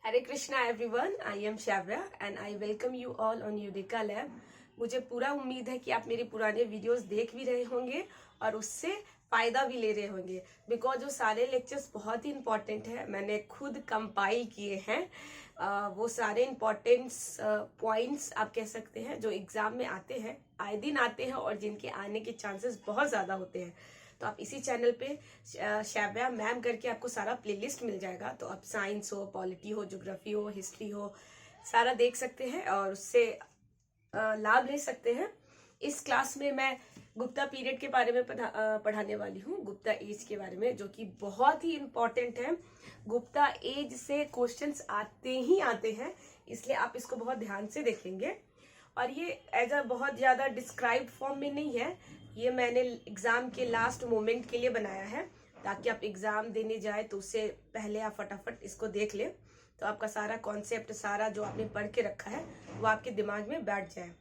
Hare Krishna everyone, I am Shravya and I welcome you all on eureka lab. मुझे पूरा उम्मीद है कि आप मेरे पुराने वीडियोस देख भी रहे होंगे और उससे फायदा भी ले रहे होंगे, बिकॉज वो सारे लेक्चर्स बहुत ही इंपॉर्टेंट है। मैंने खुद कंपाइल किए हैं वो सारे इंपॉर्टेंट पॉइंट्स आप कह सकते हैं जो एग्जाम में आते हैं, आए दिन आते हैं और जिनके आने के चांसेस बहुत ज्यादा होते हैं। तो आप इसी चैनल पे श्राव्या मैम करके आपको सारा प्लेलिस्ट मिल जाएगा। तो आप साइंस हो, पॉलिटी हो, ज्योग्राफी हो, हिस्ट्री हो, सारा देख सकते हैं और उससे लाभ ले सकते हैं। इस क्लास में मैं गुप्ता पीरियड के बारे में पढ़ाने वाली हूँ, गुप्ता एज के बारे में, जो कि बहुत ही इम्पोर्टेंट है। गुप्ता एज से क्वेश्चंस आते ही आते हैं, इसलिए आप इसको बहुत ध्यान से देखेंगे। और ये एज अ बहुत ज्यादा डिस्क्राइब्ड फॉर्म में नहीं है, ये मैंने एग्जाम के लास्ट मोमेंट के लिए बनाया है, ताकि आप एग्जाम देने जाए तो उससे पहले आप फटाफट इसको देख लें, तो आपका सारा कॉन्सेप्ट, सारा जो आपने पढ़ के रखा है वो आपके दिमाग में बैठ जाए।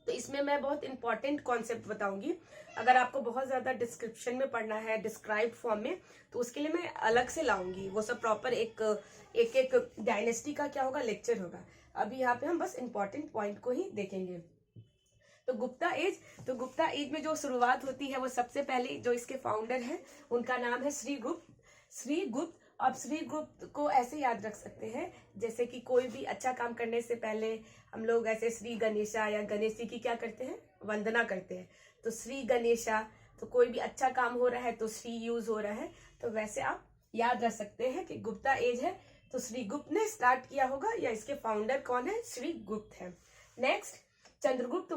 तो इसमें मैं बहुत इंपॉर्टेंट कॉन्सेप्ट बताऊंगी। अगर आपको बहुत ज्यादा डिस्क्रिप्शन में पढ़ना है डिस्क्राइब फॉर्म में, तो उसके लिए मैं अलग से लाऊंगी, वो सब प्रॉपर एक एक डायनेस्टी का क्या होगा लेक्चर होगा। अभी यहाँ पे हम बस इंपॉर्टेंट पॉइंट को ही देखेंगे। तो गुप्ता एज में जो शुरुआत होती है, वो सबसे पहले जो इसके फाउंडर हैं उनका नाम है श्रीगुप्त। आप श्रीगुप्त को ऐसे याद रख सकते हैं जैसे कि कोई भी अच्छा काम करने से पहले हम लोग ऐसे श्री गणेशा या गणेश जी की क्या करते हैं, वंदना करते हैं। तो श्री गणेशा, तो कोई भी अच्छा काम हो रहा है तो श्री यूज हो रहा है, तो वैसे आप याद रख सकते हैं कि गुप्ता एज है तो श्रीगुप्त ने स्टार्ट किया होगा, या इसके फाउंडर कौन है, श्रीगुप्त है। नेक्स्ट चंद्रगुप्त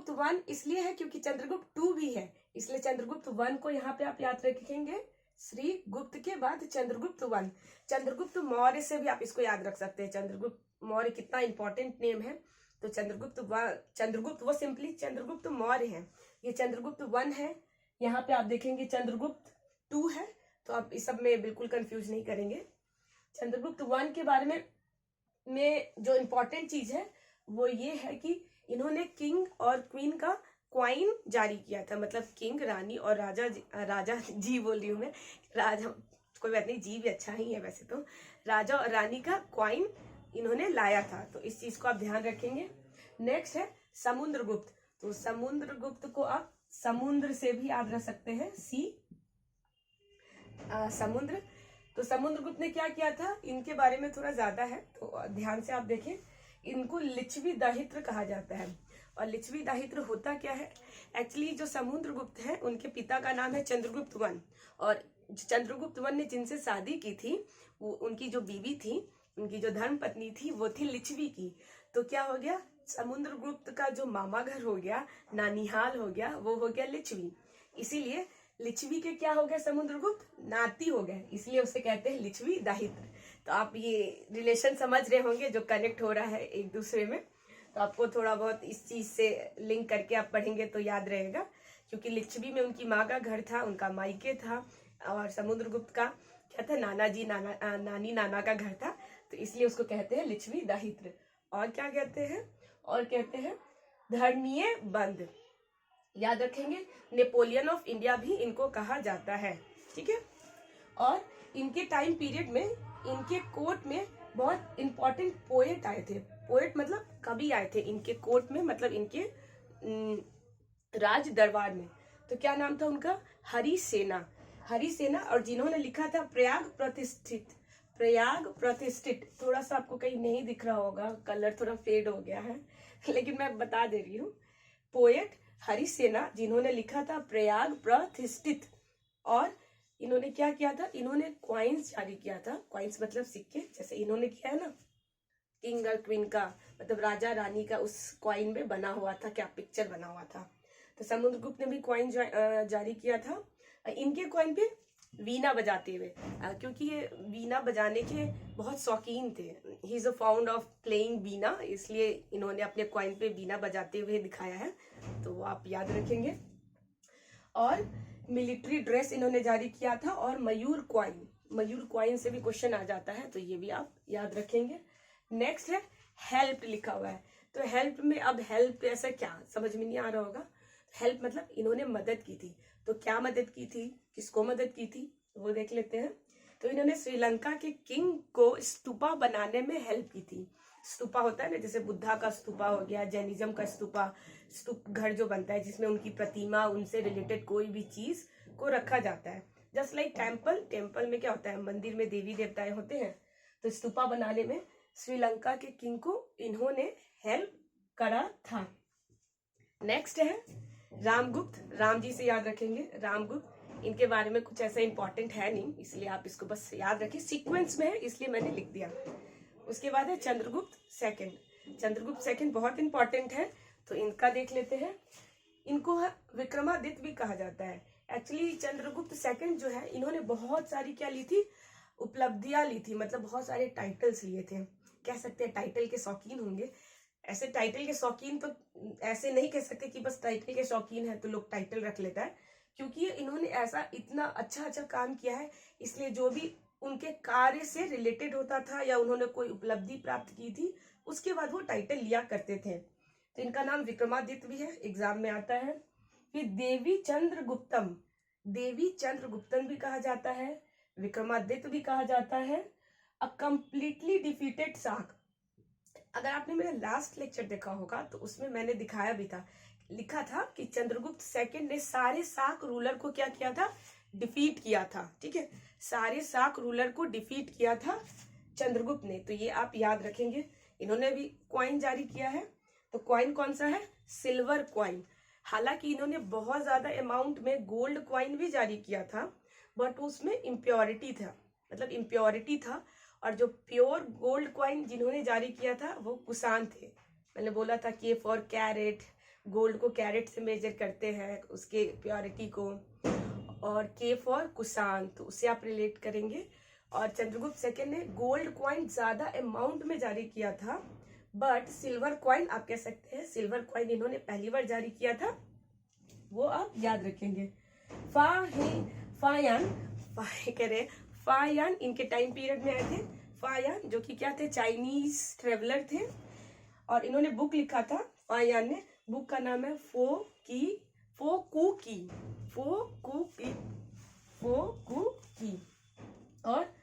वन इसलिए है क्योंकि चंद्रगुप्त 2 भी है, इसलिए चंद्रगुप्त 1 को यहाँ पे आप याद रखेंगे। श्रीगुप्त के बाद चंद्रगुप्त 1। चंद्रगुप्त मौर्य से भी आप इसको याद रख सकते हैं, चंद्रगुप्त मौर्य कितना इंपॉर्टेंट नेम है। तो चंद्रगुप्त वो सिंपली चंद्रगुप्त मौर्य है, ये चंद्रगुप्त 1 है। यहाँ पे आप देखेंगे चंद्रगुप्त 2 है, तो आप इस सब में बिल्कुल कंफ्यूज नहीं करेंगे। चंद्रगुप्त 1 के बारे में जो इम्पोर्टेंट चीज है वो ये है कि इन्होंने किंग और क्वीन का क्वाइन जारी किया था, मतलब किंग, रानी और राजा जी बोल रही हूँ मैं, राजा कोई बात नहीं, जी भी अच्छा ही है वैसे तो। राजा और रानी का क्वाइन इन्होंने लाया था, तो इस चीज को आप ध्यान रखेंगे। नेक्स्ट है समुद्रगुप्त। तो समुद्रगुप्त को आप समुद्र से भी याद रख सकते हैं, समुद्र। तो समुद्रगुप्त ने क्या किया था, इनके बारे में थोड़ा ज्यादा है तो ध्यान से आप देखें। इनको लिच्छवी दाहित्र कहा जाता है, और लिच्छवी दाहित्र होता क्या है, एक्चुअली जो समुद्रगुप्त है उनके पिता का नाम है चंद्रगुप्त 1, और चंद्रगुप्त 1 ने जिनसे शादी की थी वो उनकी जो बीवी थी, उनकी जो धर्म पत्नी थी वो थी लिच्छवी की। तो क्या हो गया, समुद्रगुप्त का जो मामा घर हो गया, नानिहाल हो गया, वो हो गया लिच्छवी। इसीलिए लिच्छवी के क्या हो गया, समुद्रगुप्त नाती हो गए, इसलिए उसे कहते हैं लिच्छवी दाहित्र। तो आप ये रिलेशन समझ रहे होंगे जो कनेक्ट हो रहा है एक दूसरे में, तो आपको थोड़ा बहुत इस चीज से लिंक करके आप पढ़ेंगे तो याद रहेगा। क्योंकि लिच्छवी में उनकी माँ का घर था, उनका मायके था, और समुद्रगुप्त का क्या था, नानी नाना का घर था, तो इसलिए उसको कहते हैं लिच्छवी दाहित्र। और क्या कहते हैं, और कहते हैं धर्मीय बंद, याद रखेंगे। नेपोलियन ऑफ इंडिया भी इनको कहा जाता है, ठीक है। और इनके टाइम पीरियद में इनके कोर्ट में बहुत इंपॉर्टेंट पोएट आए थे, पोएट मतलब कवि आए थे इनके कोर्ट में, मतलब इनके राज दरबार में। तो क्या नाम था उनका, हरिसेना। और जिन्होंने लिखा था प्रयाग प्रतिष्ठित। थोड़ा सा आपको कहीं नहीं दिख रहा होगा, कलर थोड़ा फेड हो गया है लेकिन मैं बता दे रही हूँ, पोएट हरिसेना जिन्होंने लिखा था प्रयाग प्रतिष्ठित। और इन्होंने क्या किया था, इन्होंने क्वाइंस जारी किया था, क्वाइंस मतलब सिक्के, जैसे इन्होंने किया है ना किंग और क्वीन का, मतलब राजा रानी का, उस क्वाइन में बना हुआ था क्या, पिक्चर बना हुआ था। तो समुद्रगुप्त ने भी क्वाइन जारी किया था। इनके क्वाइन पे वीणा बजाते हुए, क्योंकि ये वीणा बजाने के बहुत शौकीन थे, he is a fond of playing veena, इसलिए इन्होंने अपने क्वाइन पे वीणा बजाते हुए दिखाया है, तो वो आप याद रखेंगे। और मिलिट्री ड्रेस इन्होंने जारी किया था, और मयूर क्वाइन से भी क्वेश्चन आ जाता है, तो ये भी आप याद रखेंगे। नेक्स्ट है हेल्प लिखा हुआ है, तो हेल्प में, अब हेल्प ऐसा क्या समझ में नहीं आ रहा होगा, हेल्प मतलब इन्होंने मदद की थी, तो क्या मदद की थी, किसको मदद की थी, वो देख लेते हैं। तो इन्होंने श्रीलंका के किंग को स्तूपा बनाने में हेल्प की थी। स्तूपा होता है ना, जैसे बुद्धा का स्तूपा हो गया, जैनिज्म का स्तूपा, स्तूप घर जो बनता है जिसमें उनकी प्रतिमा, उनसे रिलेटेड कोई भी चीज को रखा जाता है। जस्ट लाइक टेम्पल में क्या होता है, मंदिर में देवी देवताएं होते हैं, तो स्तूपा बनाने में श्रीलंका के किंग को इन्होंने हेल्प करा था। नेक्स्ट है रामगुप्त। राम जी से याद रखेंगे, रामगुप्त। इनके बारे में कुछ ऐसा इंपॉर्टेंट है नहीं, इसलिए आप इसको बस याद रखें, सीक्वेंस में है इसलिए मैंने लिख दिया। उसके बाद है चंद्रगुप्त सेकंड। चंद्रगुप्त सेकंड बहुत इंपॉर्टेंट है, तो इनका देख लेते हैं। इनको विक्रमादित्य भी कहा जाता है। एक्चुअली चंद्रगुप्त सेकंड जो है, इन्होंने बहुत सारी क्या ली थी, उपलब्धियां ली थी, मतलब बहुत सारे टाइटल्स लिए थे। कह सकते हैं टाइटल के शौकीन होंगे। ऐसे टाइटल के शौकीन तो ऐसे नहीं कह सकते कि बस टाइटल के शौकीन है तो लोग टाइटल रख लेता है, क्योंकि इन्होंने ऐसा इतना अच्छा काम किया है, इसलिए जो भी उनके कार्य से रिलेटेड होता था या उन्होंने कोई उपलब्धि प्राप्त की थी, उसके बाद वो टाइटल लिया करते थे। तो इनका नाम विक्रमादित्य भी है, एग्जाम में आता है। फिर देवी चंद्रगुप्तम, देवी चंद्रगुप्तम भी कहा जाता है, विक्रमादित्य भी कहा जाता है। अ कंप्लीटली डिफीटेड शाक। अगर आपने मेरा लास्ट लेक्चर देखा होगा तो उसमें मैंने दिखाया भी था, लिखा था कि चंद्रगुप्त सेकंड ने सारे शाक रूलर को क्या किया था, डिफीट किया था। ठीक है, सारे शाक रूलर को डिफीट किया था चंद्रगुप्त ने, तो ये आप याद रखेंगे। इन्होंने भी क्वाइन जारी किया है, तो क्वाइन कौन सा है, सिल्वर क्वाइन। हालांकि इन्होंने बहुत ज्यादा अमाउंट में गोल्ड क्वाइन भी जारी किया था, बट उसमें इम्प्योरिटी था, मतलब इम्प्योरिटी था। और जो प्योर गोल्ड क्वाइन जिन्होंने जारी किया था वो कुषाण थे। मैंने बोला था कि फॉर कैरेट, गोल्ड को कैरेट से मेजर करते हैं उसके प्योरिटी को, और के फॉर कुषाण, तो उससे आप रिलेट करेंगे। और चंद्रगुप्त सेकंड ने गोल्ड क्वाइन ज्यादा अमाउंट में जारी किया था, बट सिल्वर क्वाइन आप कह सकते हैं, सिल्वर क्वाइन इन्होंने पहली बार जारी किया था, वो आप याद रखेंगे। फायान इनके टाइम पीरियड में आए थे। फायान जो कि क्या थे, चाइनीज ट्रेवलर थे, और इन्होंने बुक लिखा था फायान ने। बुक का नाम है फोकुकी। और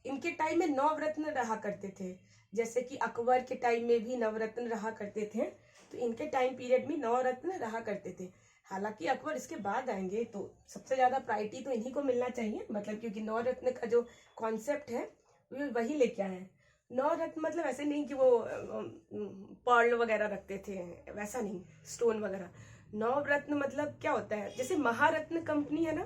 इनके टाइम में नवरत्न रहा करते थे, जैसे कि अकबर के टाइम में भी नवरत्न रहा करते थे, तो इनके टाइम पीरियड में नवरत्न रहा करते थे। हालांकि अकबर इसके बाद आएंगे, तो सबसे ज्यादा प्रायोरिटी तो इन्हीं को मिलना चाहिए, मतलब क्योंकि नवरत्न का जो कॉन्सेप्ट है वही लेके आए हैं। नवरत्न मतलब ऐसे नहीं कि वो पर्ल वगैरह रखते थे, वैसा नहीं, स्टोन वगैरह। नवरत्न मतलब क्या होता है, जैसे महारत्न कंपनी है ना,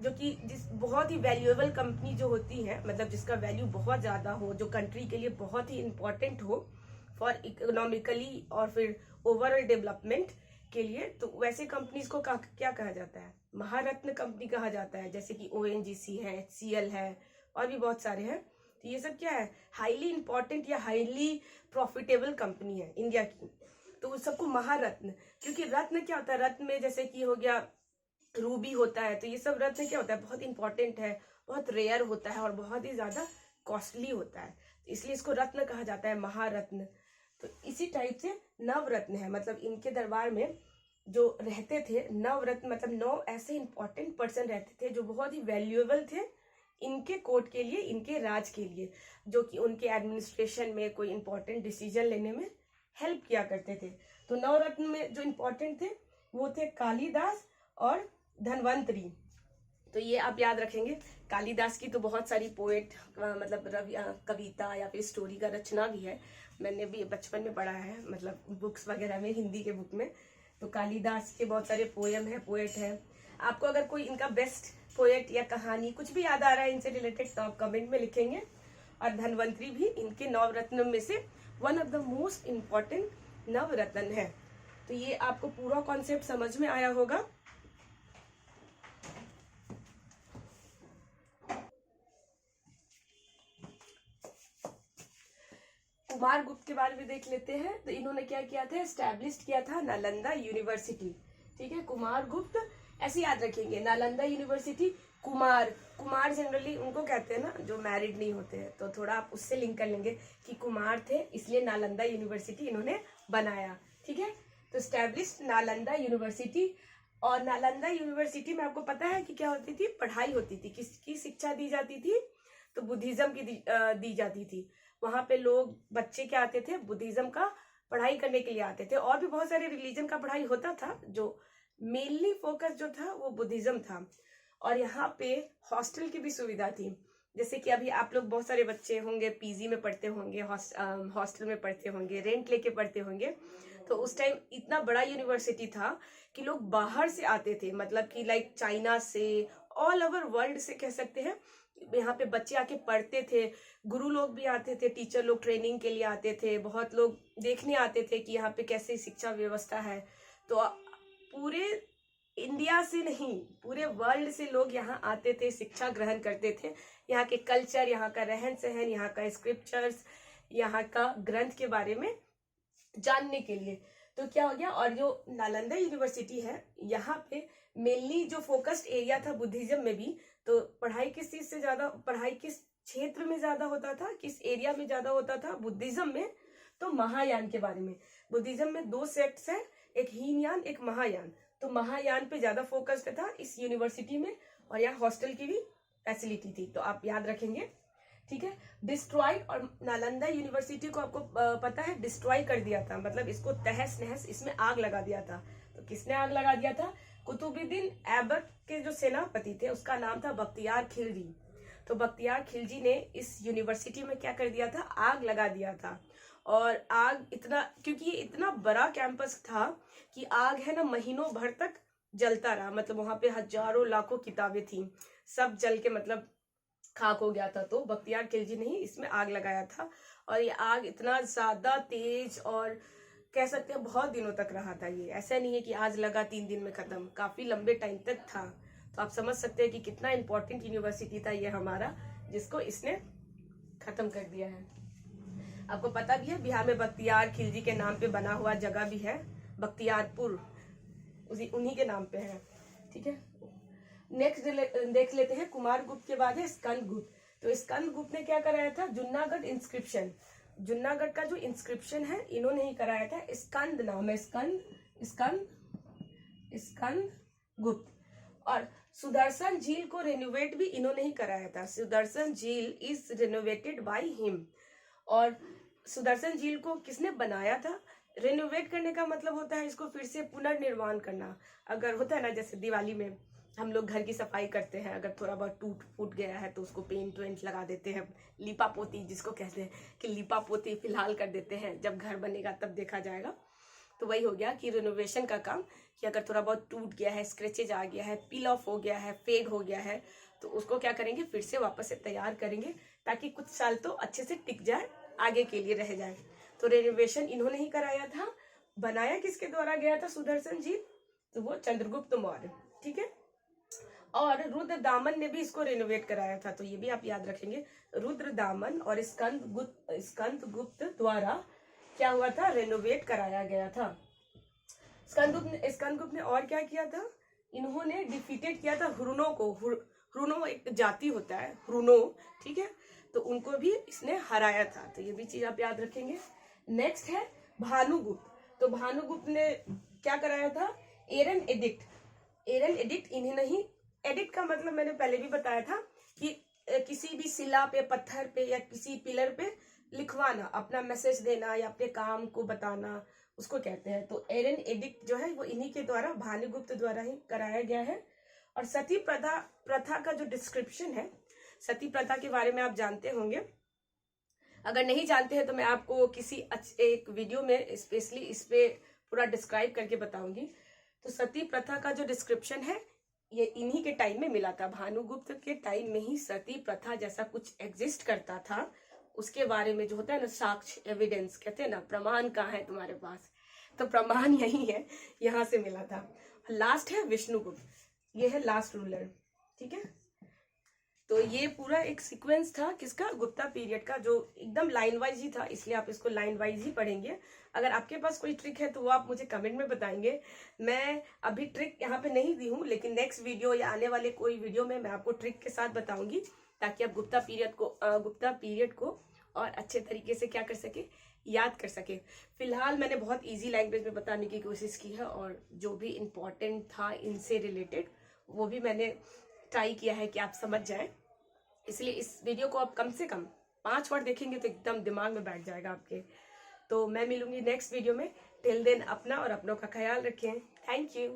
जो कि जिस बहुत ही वैल्यूएबल कंपनी जो होती है, मतलब जिसका वैल्यू बहुत ज्यादा हो, जो कंट्री के लिए बहुत ही इंपॉर्टेंट हो फॉर इकोनॉमिकली और फिर ओवरऑल डेवलपमेंट के लिए, तो वैसे कंपनीज को क्या कहा जाता है, महारत्न कंपनी कहा जाता है। जैसे कि ONGC है, HCL है, और भी बहुत सारे हैं। तो ये सब क्या है, हाईली इंपॉर्टेंट या हाईली प्रॉफिटेबल कंपनी है इंडिया की, तो उस सबको महारत्न। क्योंकि रत्न क्या होता है, रत्न में जैसे कि हो गया रूबी होता है, तो ये सब रत्न क्या होता है, बहुत इंपॉर्टेंट है, बहुत रेयर होता है और बहुत ही ज्यादा कॉस्टली होता है, इसलिए इसको रत्न कहा जाता है, महारत्न। तो इसी टाइप से नवरत्न है, मतलब इनके दरबार में जो रहते थे नवरत्न, मतलब 9 ऐसे इंपॉर्टेंट पर्सन रहते थे जो बहुत ही वैल्यूएबल थे इनके कोर्ट के लिए, इनके राज के लिए, जो कि उनके एडमिनिस्ट्रेशन में कोई इंपॉर्टेंट डिसीजन लेने में हेल्प किया करते थे। तो नवरत्न में जो इंपॉर्टेंट थे वो थे कालिदास और धनवंतरी। तो ये आप याद रखेंगे। कालिदास की तो बहुत सारी पोएट, मतलब कविता या फिर स्टोरी का रचना भी है, मैंने भी बचपन में पढ़ा है, मतलब बुक्स वगैरह में, हिंदी के बुक में। तो कालिदास के बहुत सारे पोएम है, पोएट है। आपको अगर कोई इनका बेस्ट पोएट या कहानी कुछ भी याद आ रहा है इनसे रिलेटेड, तो आप कमेंट में लिखेंगे। और धनवंतरी भी इनके नवरत्न में से one of the most important navratna है। तो ये आपको पूरा कॉन्सेप्ट समझ में आया होगा। कुमार गुप्त के बारे में देख लेते हैं। तो इन्होंने क्या किया था, एस्टैब्लिश किया था नालंदा यूनिवर्सिटी। ठीक है, कुमार गुप्त ऐसे याद रखेंगे, नालंदा यूनिवर्सिटी। कुमार जनरली उनको कहते हैं ना जो मैरिड नहीं होते हैं, तो थोड़ा आप उससे लिंक कर लेंगे कि कुमार थे, इसलिए नालंदा यूनिवर्सिटी इन्होंने बनाया। ठीक है, तो एस्टैब्लिश नालंदा यूनिवर्सिटी। और नालंदा यूनिवर्सिटी में आपको पता है कि क्या होती थी, पढ़ाई होती थी, किसकी शिक्षा दी जाती थी, तो बुद्धिज्म की दी जाती थी। वहां पे लोग बच्चे क्या आते थे, बुद्धिज्म का पढ़ाई करने के लिए आते थे। और भी बहुत सारे रिलीजन का पढ़ाई होता था, जो मेनली फोकस जो था वो बुद्धिज्म था। और यहाँ पे हॉस्टल की भी सुविधा थी। जैसे कि अभी आप लोग बहुत सारे बच्चे होंगे पीजी में पढ़ते होंगे, हॉस्टल में पढ़ते होंगे, रेंट लेके पढ़ते होंगे। तो उस टाइम इतना बड़ा यूनिवर्सिटी था कि लोग बाहर से आते थे, मतलब कि लाइक चाइना से, ऑल ओवर वर्ल्ड से कह सकते हैं, यहाँ पे बच्चे आके पढ़ते थे। गुरु लोग भी आते थे, टीचर लोग ट्रेनिंग के लिए आते थे, बहुत लोग देखने आते थे कि यहाँ पे कैसे शिक्षा व्यवस्था है। तो पूरे इंडिया से नहीं, पूरे वर्ल्ड से लोग यहाँ आते थे, शिक्षा ग्रहण करते थे। यहाँ के कल्चर, यहाँ का रहन सहन, यहाँ का स्क्रिप्चर्स, यहाँ का ग्रंथ के बारे में जानने के लिए। तो क्या हो गया, और जो नालंदा यूनिवर्सिटी है यहाँ पे मेनली जो फोकस्ड एरिया था बुद्धिज्म में भी, तो पढ़ाई किस चीज से ज्यादा, पढ़ाई किस क्षेत्र में ज्यादा होता था, किस एरिया में ज्यादा होता था बुद्धिज्म में, तो महायान के बारे में। बुद्धिज्म में 2 सेक्ट्स है, एक हीनयान एक महायान। तो महायान पे ज्यादा फोकस्ड था इस यूनिवर्सिटी में, और यहाँ हॉस्टल की भी फैसिलिटी थी, तो आप याद रखेंगे, ठीक है। डिस्ट्रॉय, और नालंदा यूनिवर्सिटी को आपको पता है डिस्ट्रॉय कर दिया था, मतलब इसको तहस नहस, इसमें आग लगा दिया था। तो किसने आग लगा दिया था, कुतुबुद्दीन ऐबक के जो सेनापति थे उसका नाम था बख्तियार खिलजी। तो बख्तियार खिलजी ने इस यूनिवर्सिटी में क्या कर दिया था, आग लगा दिया था। और आग इतना, क्योंकि ये इतना बड़ा कैंपस था कि आग है ना महीनों भर तक जलता रहा, मतलब वहां पे हजारों लाखों किताबें थी, सब जल के मतलब खाक हो गया था। तो बख्तियार खिलजी ने ही इसमें आग लगाया था, और ये आग इतना ज्यादा तेज और कह सकते हैं बहुत दिनों तक रहा था। ये ऐसा नहीं है कि आज लगा 3 दिन में खत्म, काफी लंबे टाइम तक था। तो आप समझ सकते हैं कि कितना इंपॉर्टेंट यूनिवर्सिटी था ये हमारा, जिसको इसने खत्म कर दिया है। आपको पता भी है बिहार में बख्तियार खिलजी के नाम पे बना हुआ जगह भी है, बख्तियारपुर, उन्हीं के नाम पे है, ठीक है। नेक्स्ट देख लेते हैं, कुमार गुप्त के बाद है स्कंद गुप्त। तो स्कंद गुप्त ने क्या कराया था, जूनागढ़ इंस्क्रिप्शन, जूनागढ़ का जो इंस्क्रिप्शन है इन्होंने ही कराया था। स्कंद नाम है, स्कंद गुप्त। और सुदर्शन झील को रेनोवेट भी इन्होंने ही कराया था, सुदर्शन झील इज रेनोवेटेड बाय हिम। और सुदर्शन झील को किसने बनाया था, रेनोवेट करने का मतलब होता है इसको फिर से पुनर्निर्माण करना। अगर होता है ना, जैसे दिवाली में हम लोग घर की सफाई करते हैं, अगर थोड़ा बहुत टूट फूट गया है तो उसको पेंट वेंट लगा देते हैं, लीपा पोती जिसको कहते हैं, कि लीपा पोती फिलहाल कर देते हैं, जब घर बनेगा तब देखा जाएगा। तो वही हो गया कि रिनोवेशन का काम, कि अगर थोड़ा बहुत टूट गया है, स्क्रैचेज आ गया है, पील ऑफ हो गया है, फेड हो गया है, तो उसको क्या करेंगे, फिर से वापस से तैयार करेंगे, ताकि कुछ साल तो अच्छे से टिक जाए, आगे के लिए रह जाए। तो रेनोवेशन इन्होंने ही कराया था। बनाया किसके द्वारा गया था सुदर्शन झील, तो वो चंद्रगुप्त मौर्य, ठीक है। और रुद्रदामन ने भी इसको रेनोवेट कराया था, तो ये भी आप याद रखेंगे, रुद्रदामन और स्कंद गुप्त द्वारा क्या हुआ था, रेनोवेट कराया गया था। स्कंद गुप्त ने और क्या किया था, इन्होंने डिफीटेड किया था हुरुनों को। हुरुनो एक जाति होता है, हुरुनो, ठीक है, तो उनको भी इसने हराया था। तो ये भी चीज आप याद रखेंगे। नेक्स्ट है भानुगुप्त। तो भानुगुप्त ने क्या कराया था, एरन एडिक्ट इन्हें नहीं, एडिक्ट का मतलब मैंने पहले भी बताया था कि किसी भी शिला पे, पत्थर पे या किसी पिलर पे लिखवाना, अपना मैसेज देना या अपने काम को बताना, उसको कहते हैं। तो एरन एडिक्ट जो है वो इन्हीं के द्वारा, भानुगुप्त द्वारा ही कराया गया है। और सती प्रथा का जो डिस्क्रिप्शन है, सती प्रथा के बारे में आप जानते होंगे, अगर नहीं जानते हैं तो मैं आपको किसी एक वीडियो में स्पेशली इस पे पूरा डिस्क्राइब करके बताऊंगी। तो सती प्रथा का जो डिस्क्रिप्शन है ये इन्हीं के टाइम में मिला था, भानुगुप्त के टाइम में ही सती प्रथा जैसा कुछ एग्जिस्ट करता था, उसके बारे में जो होता है ना साक्ष्य, एविडेंस कहते हैं ना, प्रमाण कहाँ है तुम्हारे पास, तो प्रमाण यही है, यहाँ से मिला था। लास्ट है विष्णुगुप्त, ये है लास्ट रूलर, ठीक है। तो ये पूरा एक सीक्वेंस था किसका, गुप्ता पीरियड का, जो एकदम लाइन वाइज ही था, इसलिए आप इसको लाइन वाइज ही पढ़ेंगे। अगर आपके पास कोई ट्रिक है तो वो आप मुझे कमेंट में बताएंगे। मैं अभी ट्रिक यहाँ पे नहीं दी हूँ, लेकिन नेक्स्ट वीडियो या आने वाले कोई वीडियो में मैं आपको ट्रिक के साथ बताऊंगी, ताकि आप गुप्ता पीरियड को और अच्छे तरीके से क्या कर सके, याद कर सके। फिलहाल मैंने बहुत ईजी लैंग्वेज में बताने की कोशिश की है, और जो भी इम्पोर्टेंट था इनसे रिलेटेड वो भी मैंने ट्राई किया है कि आप समझ जाएं। इसलिए इस वीडियो को आप कम से कम 5 बार देखेंगे तो एकदम दिमाग में बैठ जाएगा आपके। तो मैं मिलूंगी नेक्स्ट वीडियो में। टिल देन अपना और अपनों का ख्याल रखें। Thank you.